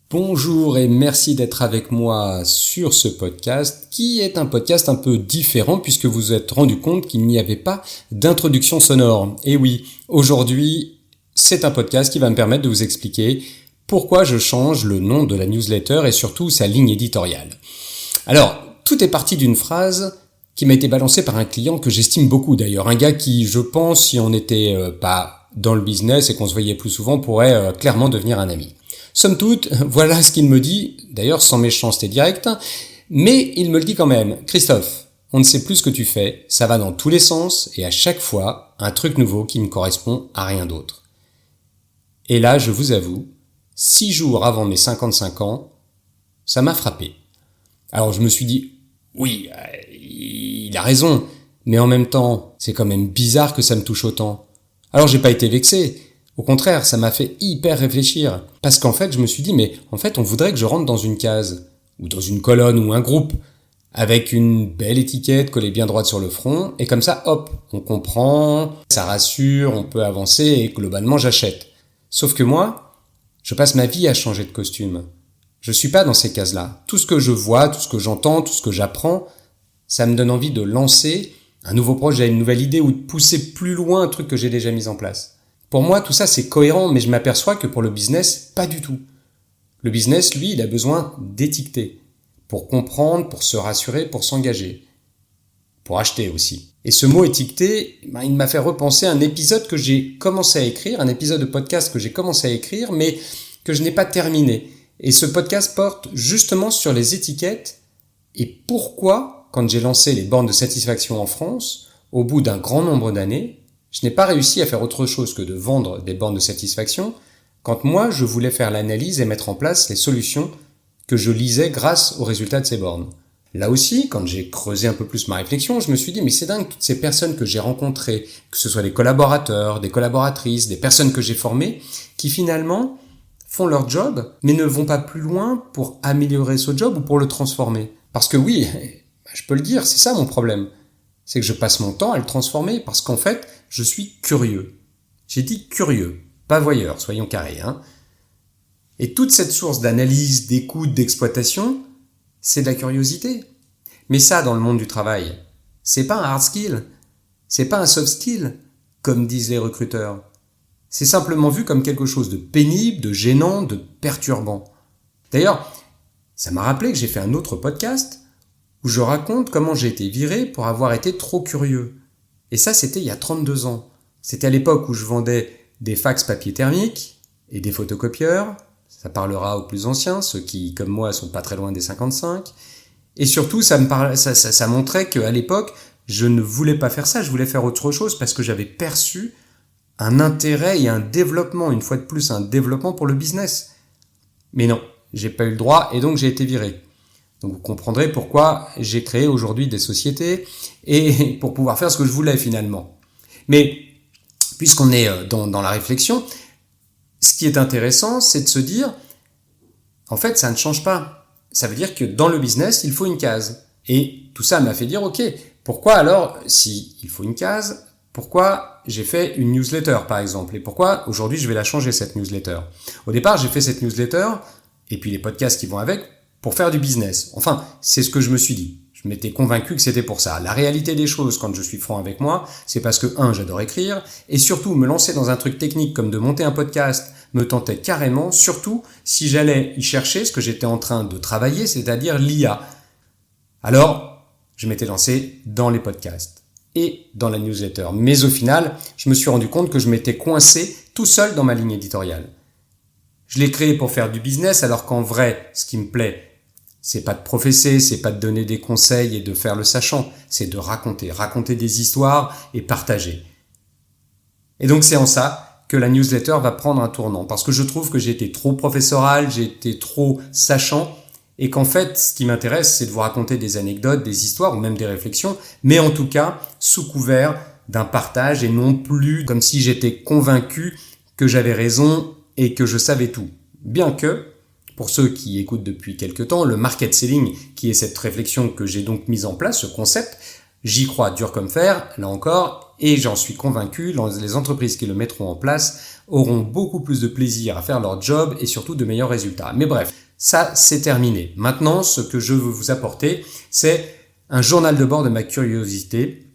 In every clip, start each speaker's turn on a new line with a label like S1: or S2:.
S1: Bonjour et merci d'être avec moi sur ce podcast qui est un podcast un peu différent puisque vous vous êtes rendu compte qu'il n'y avait pas d'introduction sonore. Et oui, aujourd'hui, c'est un podcast qui va me permettre de vous expliquer pourquoi je change le nom de la newsletter et surtout sa ligne éditoriale. Alors, tout est parti d'une phrase qui m'a été balancée par un client que j'estime beaucoup d'ailleurs. Un gars qui, je pense, si on n'était pas dans le business et qu'on se voyait plus souvent, pourrait clairement devenir un ami. Somme toute, voilà ce qu'il me dit, d'ailleurs sans méchanceté directe, mais il me le dit quand même. Christophe, on ne sait plus ce que tu fais, ça va dans tous les sens et à chaque fois, un truc nouveau qui ne correspond à rien d'autre. Et là, je vous avoue, 6 jours avant mes 55 ans, ça m'a frappé. Alors je me suis dit, oui, il a raison, mais en même temps, c'est quand même bizarre que ça me touche autant. Alors j'ai pas été vexé. Au contraire, ça m'a fait hyper réfléchir. Parce qu'en fait, je me suis dit, mais en fait, on voudrait que je rentre dans une case, ou dans une colonne, ou un groupe, avec une belle étiquette collée bien droite sur le front, et comme ça, hop, on comprend, ça rassure, on peut avancer, et globalement, j'achète. Sauf que moi, je passe ma vie à changer de costume. Je suis pas dans ces cases-là. Tout ce que je vois, tout ce que j'entends, tout ce que j'apprends, ça me donne envie de lancer un nouveau projet, une nouvelle idée, ou de pousser plus loin un truc que j'ai déjà mis en place. Pour moi, tout ça, c'est cohérent, mais je m'aperçois que pour le business, pas du tout. Le business, lui, il a besoin d'étiqueter. Pour comprendre, pour se rassurer, pour s'engager. Pour acheter aussi. Et ce mot étiqueter, il m'a fait repenser à un épisode que j'ai commencé à écrire, un épisode de podcast que j'ai commencé à écrire, mais que je n'ai pas terminé. Et ce podcast porte justement sur les étiquettes et pourquoi, quand j'ai lancé les bornes de satisfaction en France, au bout d'un grand nombre d'années, je n'ai pas réussi à faire autre chose que de vendre des bornes de satisfaction quand moi je voulais faire l'analyse et mettre en place les solutions que je lisais grâce aux résultats de ces bornes. Là aussi, quand j'ai creusé un peu plus ma réflexion, je me suis dit mais c'est dingue, toutes ces personnes que j'ai rencontrées, que ce soit des collaborateurs, des collaboratrices, des personnes que j'ai formées, qui finalement font leur job, mais ne vont pas plus loin pour améliorer ce job ou pour le transformer. Parce que oui, je peux le dire, c'est ça mon problème. C'est que je passe mon temps à le transformer parce qu'en fait, je suis curieux. J'ai dit curieux, pas voyeur, soyons carrés, hein. Et toute cette source d'analyse, d'écoute, d'exploitation, c'est de la curiosité. Mais ça, dans le monde du travail, c'est pas un hard skill, c'est pas un soft skill, comme disent les recruteurs. C'est simplement vu comme quelque chose de pénible, de gênant, de perturbant. D'ailleurs, ça m'a rappelé que j'ai fait un autre podcast où je raconte comment j'ai été viré pour avoir été trop curieux. Et ça, c'était il y a 32 ans. C'était à l'époque où je vendais des fax papier thermique et des photocopieurs. Ça parlera aux plus anciens, ceux qui, comme moi, sont pas très loin des 55. Et surtout, ça montrait qu'à l'époque, je ne voulais pas faire ça, je voulais faire autre chose parce que j'avais perçu un intérêt et un développement, une fois de plus, un développement pour le business. Mais non, j'ai pas eu le droit et donc j'ai été viré. Donc vous comprendrez pourquoi j'ai créé aujourd'hui des sociétés et pour pouvoir faire ce que je voulais finalement. Mais puisqu'on est dans la réflexion, ce qui est intéressant, c'est de se dire, en fait, ça ne change pas. Ça veut dire que dans le business, il faut une case. Et tout ça m'a fait dire, ok, pourquoi alors, si il faut une case, pourquoi j'ai fait une newsletter par exemple, et pourquoi aujourd'hui je vais la changer cette newsletter. Au départ, j'ai fait cette newsletter, et puis les podcasts qui vont avec, pour faire du business. Enfin, c'est ce que je me suis dit. Je m'étais convaincu que c'était pour ça. La réalité des choses, quand je suis franc avec moi, c'est parce que, j'adore écrire, et surtout, me lancer dans un truc technique comme de monter un podcast me tentait carrément, surtout si j'allais y chercher ce que j'étais en train de travailler, c'est-à-dire l'IA. Alors, je m'étais lancé dans les podcasts et dans la newsletter. Mais au final, je me suis rendu compte que je m'étais coincé tout seul dans ma ligne éditoriale. Je l'ai créé pour faire du business, alors qu'en vrai, ce qui me plaît, c'est pas de professer, c'est pas de donner des conseils et de faire le sachant, c'est de raconter des histoires et partager. Et donc c'est en ça que la newsletter va prendre un tournant, parce que je trouve que j'ai été trop professoral, j'ai été trop sachant, et qu'en fait, ce qui m'intéresse, c'est de vous raconter des anecdotes, des histoires ou même des réflexions, mais en tout cas, sous couvert d'un partage et non plus comme si j'étais convaincu que j'avais raison et que je savais tout. Bien que, pour ceux qui écoutent depuis quelque temps, le market selling, qui est cette réflexion que j'ai donc mise en place, ce concept, J'y crois dur comme fer, là encore, et j'en suis convaincu, les entreprises qui le mettront en place auront beaucoup plus de plaisir à faire leur job et surtout de meilleurs résultats. Mais bref, ça c'est terminé. Maintenant, ce que je veux vous apporter, c'est un journal de bord de ma curiosité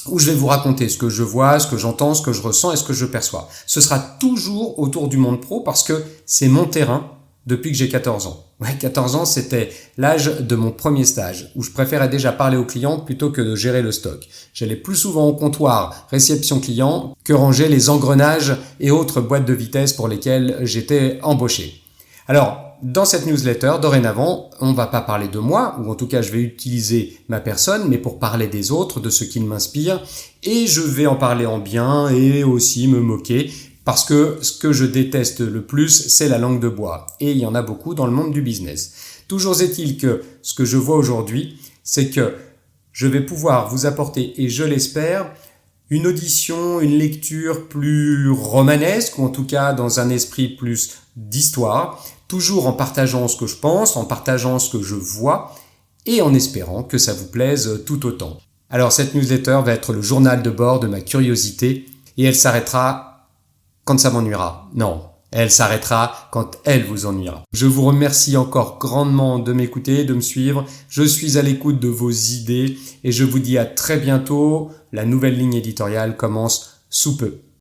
S1: où je vais vous raconter ce que je vois, ce que j'entends, ce que je ressens et ce que je perçois. Ce sera toujours autour du monde pro parce que c'est mon terrain depuis que j'ai 14 ans. Ouais, 14 ans, c'était l'âge de mon premier stage où je préférais déjà parler aux clients plutôt que de gérer le stock. J'allais plus souvent au comptoir, réception client, que ranger les engrenages et autres boîtes de vitesse pour lesquelles j'étais embauché. Alors, dans cette newsletter, dorénavant, on ne va pas parler de moi, ou en tout cas je vais utiliser ma personne, mais pour parler des autres, de ce qui m'inspire, et je vais en parler en bien et aussi me moquer, parce que ce que je déteste le plus, c'est la langue de bois, et il y en a beaucoup dans le monde du business. Toujours est-il que ce que je vois aujourd'hui, c'est que je vais pouvoir vous apporter, et je l'espère, une audition, une lecture plus romanesque, ou en tout cas dans un esprit plus d'histoire, toujours en partageant ce que je pense, en partageant ce que je vois, et en espérant que ça vous plaise tout autant. Alors cette newsletter va être le journal de bord de ma curiosité, et elle s'arrêtera quand ça m'ennuiera. Non, elle s'arrêtera quand elle vous ennuiera. Je vous remercie encore grandement de m'écouter, de me suivre. Je suis à l'écoute de vos idées, et je vous dis à très bientôt. La nouvelle ligne éditoriale commence sous peu.